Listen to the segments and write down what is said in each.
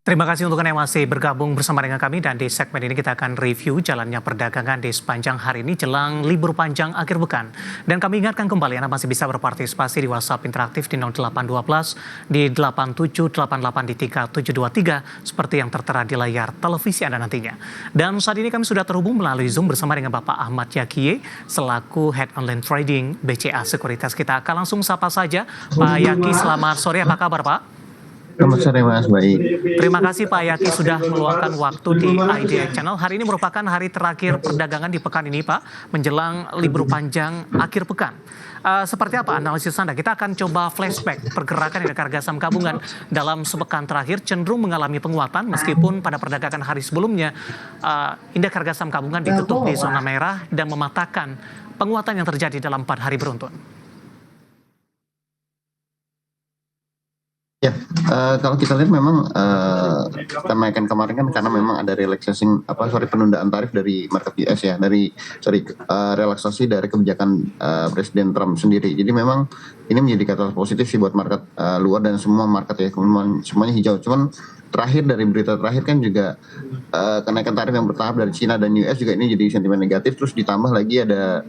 Terima kasih untuk Anda yang masih bergabung bersama dengan kami dan di segmen ini kita akan review jalannya perdagangan di sepanjang hari ini jelang libur panjang akhir pekan. Dan kami ingatkan kembali Anda masih bisa berpartisipasi di WhatsApp interaktif di 0812 di 8788 di 3723 seperti yang tertera di layar televisi Anda nantinya. Dan saat ini kami sudah terhubung melalui Zoom bersama dengan Bapak Ahmad Yakie selaku Head Online Trading BCA Sekuritas. Kita akan langsung sapa saja. Pak Yaki, selamat sore, apa kabar Pak? Selamat sore Mas, baik. Terima kasih Pak Yaki sudah meluangkan waktu di IDX Channel. Hari ini merupakan hari terakhir perdagangan di pekan ini Pak, menjelang libur panjang akhir pekan. Seperti apa analisis Anda? Kita akan coba flashback pergerakan indeks harga saham gabungan dalam sepekan terakhir cenderung mengalami penguatan meskipun pada perdagangan hari sebelumnya indeks harga saham gabungan ditutup di zona merah dan mematahkan penguatan yang terjadi dalam 4 hari beruntun. Ya, kalau kita lihat memang kenaikan kemarin kan karena memang ada penundaan tarif dari market US ya, relaksasi dari kebijakan Presiden Trump sendiri. Jadi memang ini menjadi katalis positif sih buat market luar dan semua market ya, semuanya hijau. Cuman dari berita terakhir kan juga kenaikan tarif yang bertahap dari China dan US juga ini jadi sentimen negatif. Terus ditambah lagi ada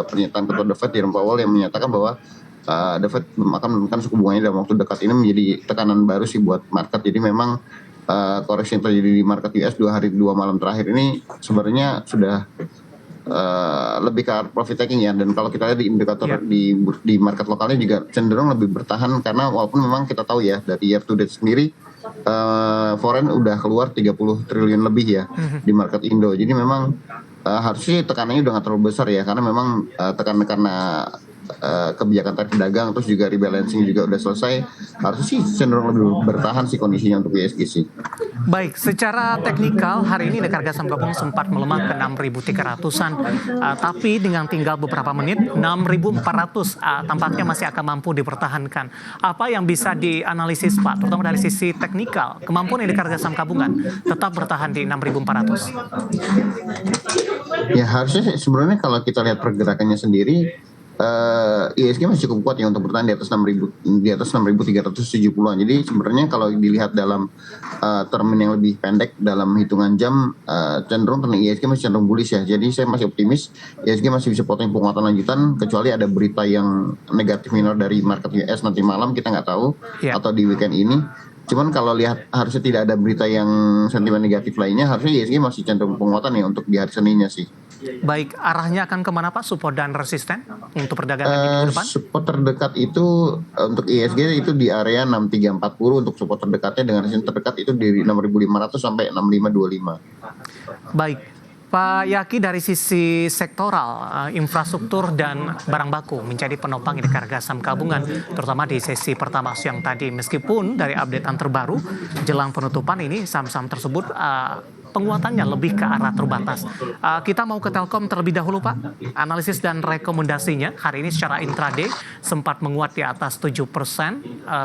pernyataan Ketua The Fed Jerome Powell yang menyatakan bahwa The Fed akan menurunkan suku bunganya dalam waktu dekat. Ini menjadi tekanan baru sih buat market. Jadi memang koreksi yang terjadi di market US 2 malam terakhir ini sebenarnya sudah lebih ke profit taking ya. Dan kalau kita lihat di indikator di market lokalnya juga cenderung lebih bertahan karena walaupun memang kita tahu ya dari year to date sendiri foreign udah keluar 30 triliun lebih ya di market Indo. Jadi memang harusnya tekanannya udah nggak terlalu besar ya karena memang tekanan karena kebijakan tarif dagang terus juga rebalancing juga udah selesai, harusnya sih cenderung lebih bertahan sih kondisinya untuk ISG sih. Baik, secara teknikal hari ini indeks harga saham gabungan sempat melemah ke 6.300-an, tapi dengan tinggal beberapa menit 6.400 tampaknya masih akan mampu dipertahankan. Apa yang bisa dianalisis Pak, terutama dari sisi teknikal, kemampuan indeks harga saham gabungan tetap bertahan di 6.400? Ya harusnya sebenarnya kalau kita lihat pergerakannya sendiri ISG masih cukup kuat ya untuk bertahan di atas 6.370-an. Jadi sebenarnya kalau dilihat dalam termin yang lebih pendek dalam hitungan jam cenderung ISG masih cenderung bullish ya. Jadi saya masih optimis ISG masih bisa potensi penguatan lanjutan kecuali ada berita yang negatif minor dari market US nanti malam, kita nggak tahu atau di weekend ini. Cuman kalau lihat harusnya tidak ada berita yang sentimen negatif lainnya, harusnya ISG masih cenderung penguatan ya untuk di hari Seninnya sih. Baik, arahnya akan kemana Pak, support dan resisten untuk perdagangan di minggu depan? Support terdekat itu untuk ISG itu di area 6340 untuk support terdekatnya, dengan resisten terdekat itu di 6500 sampai 6525. Baik, Pak Yaki, dari sisi sektoral, infrastruktur dan barang baku menjadi penopang indeks harga saham gabungan, terutama di sesi pertama siang tadi. Meskipun dari updatean terbaru jelang penutupan ini saham-saham tersebut penguatannya lebih ke arah terbatas. Kita mau ke Telkom terlebih dahulu Pak. Analisis dan rekomendasinya hari ini secara intraday sempat menguat di atas 7%.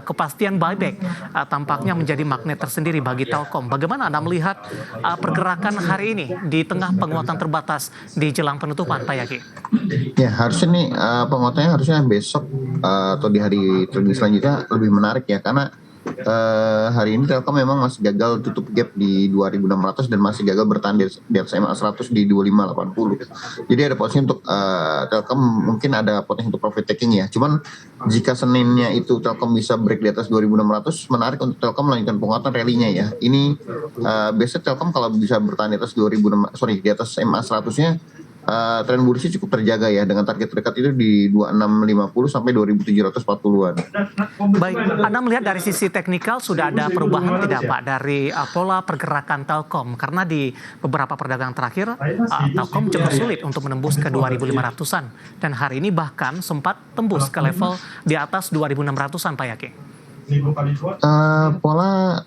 Kepastian buyback tampaknya menjadi magnet tersendiri bagi Telkom. Bagaimana Anda melihat pergerakan hari ini di tengah penguatan terbatas di jelang penutupan Pak Yaki? Ya harusnya nih penguatannya harusnya besok atau di hari trading selanjutnya lebih menarik ya, karena hari ini Telkom memang masih gagal tutup gap di 2.600 dan masih gagal bertahan di atas MA 100 di 2580. Jadi ada potensi untuk Telkom, mungkin ada potensi untuk profit taking ya. Cuman jika Seninnya itu Telkom bisa break di atas 2.600, menarik untuk Telkom melanjutkan penguatan rally-nya ya. Ini biasanya Telkom kalau bisa bertahan di atas di atas MA 100-nya tren bullishnya cukup terjaga ya, dengan target terdekat itu di 2650 sampai 2740-an. Baik, Anda melihat dari sisi teknikal sudah ada perubahan tidak Pak dari pola pergerakan Telkom? Karena di beberapa perdagangan terakhir Telkom cukup sulit untuk menembus ke 2.500-an dan hari ini bahkan sempat tembus ke level di atas 2.600-an Pak Yaki. Pola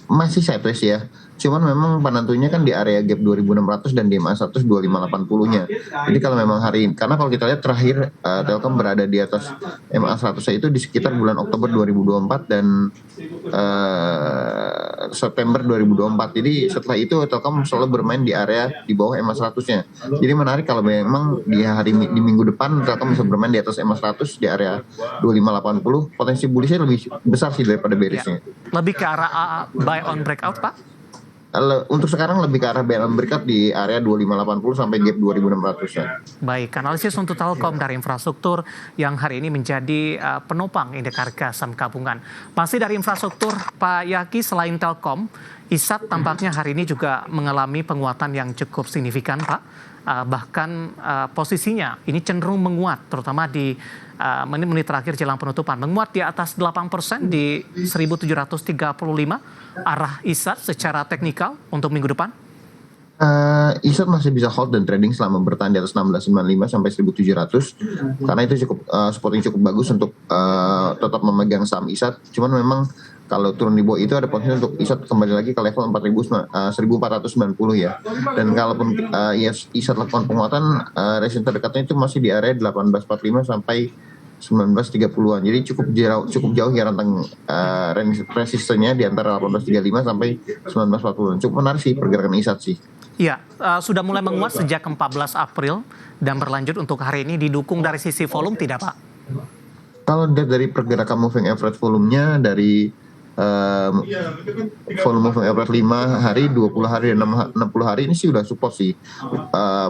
masih sideways ya. Cuman memang penentunya kan di area gap 2.600 dan di MA 100 2580-nya. Jadi kalau memang hari ini, karena kalau kita lihat terakhir Telkom berada di atas MA 100 itu di sekitar bulan Oktober 2024 dan September 2024. Jadi setelah itu Telkom selalu bermain di area di bawah EMA 100-nya. Jadi menarik kalau memang di minggu depan Telkom bisa bermain di atas EMA 100 di area 2580. Potensi bullish-nya lebih besar sih daripada bearish-nya. Lebih ke arah buy on breakout, Pak? Untuk sekarang lebih ke arah buy on breakout di area 2580 sampai gap 2600 ya. Baik, analisis untuk Telkom dari infrastruktur yang hari ini menjadi penopang indeks harga saham gabungan. Masih dari infrastruktur, Pak Yaki, selain Telkom, ISAT tampaknya hari ini juga mengalami penguatan yang cukup signifikan, Pak. Bahkan posisinya ini cenderung menguat, terutama di menit-menit terakhir jelang penutupan. Menguat di atas 8% di 1735 arah ISAT secara teknikal untuk minggu depan. ISAT masih bisa hold dan trading selama bertahan di atas 1695 sampai 1700 karena itu cukup supporting cukup bagus untuk tetap memegang saham ISAT. Cuman memang kalau turun di bawah itu ada potensi untuk ISAT kembali lagi ke level 1490 ya. Dan kalaupun ISAT lakukan penguatan, resistance terdekatnya itu masih di area 1845 sampai 1930-an. Jadi cukup jauh ya rentang resistennya di antara 1835 sampai 1940-an. Cukup menarik sih pergerakan ISAT sih. Iya, sudah mulai menguat sejak 14 April dan berlanjut untuk hari ini, didukung dari sisi volume tidak, Pak? Kalau dari pergerakan moving average volumenya dari volume moving average 5 hari, 20 hari, dan 60 hari ini sih udah support sih.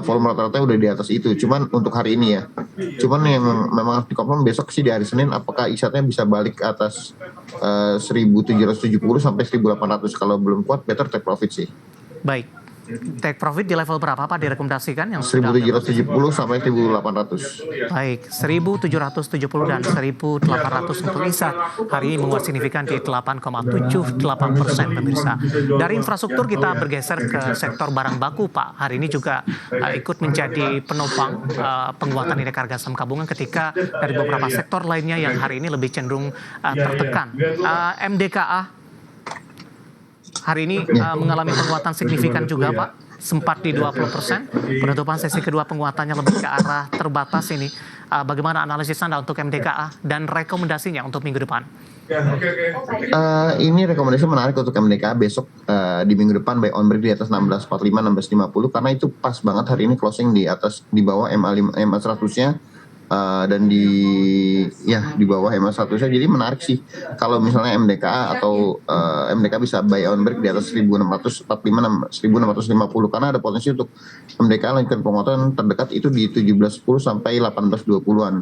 Volume rata-rata udah di atas itu. Cuman untuk hari ini ya. Cuman yang memang harus dikonfirm besok sih di hari Senin apakah ISAT-nya bisa balik ke atas 1770 sampai 1800. Kalau belum kuat better take profit sih. Baik. Take profit di level berapa, Pak, direkomendasikan yang 1770 sampai 1800. Baik, 1770 dan 1800 untuk ISAT hari ini menguat signifikan di 8,78% pemirsa. Dari infrastruktur kita bergeser ke sektor barang baku, Pak. Hari ini juga ikut menjadi penopang penguatan indeks harga saham gabungan ketika dari beberapa sektor lainnya yang hari ini lebih cenderung tertekan. MDKA hari ini mengalami penguatan signifikan juga, Pak. Sempat di 20%. Penutupan sesi kedua penguatannya lebih ke arah terbatas ini. Bagaimana analisis Anda untuk MDKA dan rekomendasinya untuk minggu depan? Ini rekomendasi menarik untuk MDKA besok di minggu depan buy on break di atas 1645 1650 karena itu pas banget hari ini closing di bawah MA 100-nya. Dan di bawah EMA 100-nya. Jadi menarik sih kalau misalnya MDKA atau MDKA bisa buy on break di atas 1645 1650 karena ada potensi untuk MDKA lanjutkan penguatan terdekat itu di 1710 sampai 1820-an.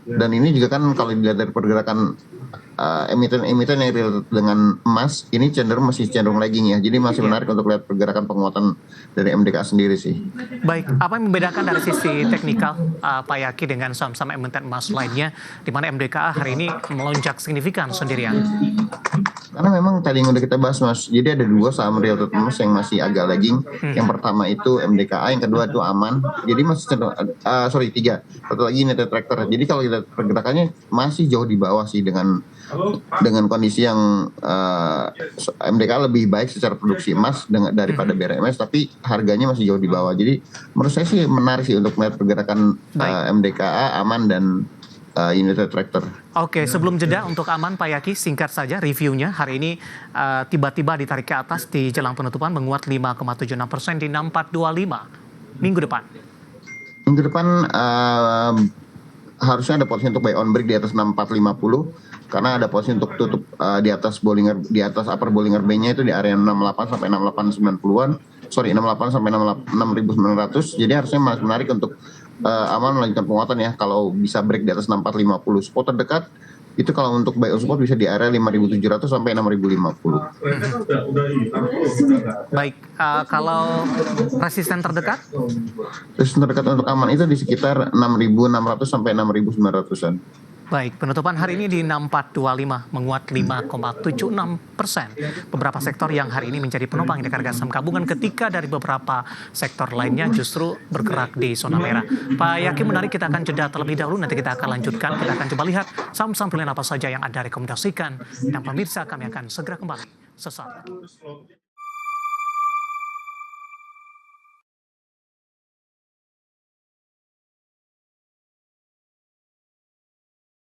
Dan ini juga kan kalau dilihat dari pergerakan emiten-emiten yang related dengan emas ini masih cenderung lagging ya. Jadi masih menarik untuk lihat pergerakan penguatan dari MDKA sendiri sih. Baik, apa yang membedakan dari sisi teknikal Pak Yaki dengan saham-saham emiten emas lainnya di mana MDKA hari ini melonjak signifikan sendirian? Karena memang tadi yang udah kita bahas Mas, jadi ada dua saham related emas yang masih agak lagging. Yang pertama itu MDKA, yang kedua itu Aman. Jadi masih cenderung, tiga. Satu lagi United Tractor. Jadi kalau kita pergerakannya masih jauh di bawah sih dengan kondisi yang MDKA lebih baik secara produksi emas daripada BRMS, tapi harganya masih jauh di bawah. Jadi menurut saya sih menarik sih untuk melihat pergerakan MDKA, Aman, dan United Tractor. Oke, sebelum jeda untuk Aman, Pak Yaki, singkat saja reviewnya. Hari ini tiba-tiba ditarik ke atas di jelang penutupan menguat 5,76% di 6425 minggu depan. Minggu depan harusnya ada potensi untuk buy on break di atas 6450 karena ada potensi untuk tutup di atas upper Bollinger Band-nya itu di area 68 sampai 6890-an. 68 sampai 6900. Jadi harusnya masih menarik untuk Aman melanjutkan penguatan ya kalau bisa break di atas 6450. Support terdekat itu kalau untuk buy on support bisa di area 5700 sampai 6050. Baik, kalau resisten terdekat? Resisten terdekat untuk Aman itu di sekitar 6600 sampai 6900-an. Baik, penutupan hari ini di 6425 menguat 5,76%. Beberapa sektor yang hari ini menjadi penopang indeks harga saham gabungan ketika dari beberapa sektor lainnya justru bergerak di zona merah. Pak Yaki, menarik, kita akan jeda terlebih dahulu, nanti kita akan lanjutkan. Kita akan coba lihat saham-saham pilihan apa saja yang Anda rekomendasikan. Dan pemirsa, kami akan segera kembali sesaat lagi.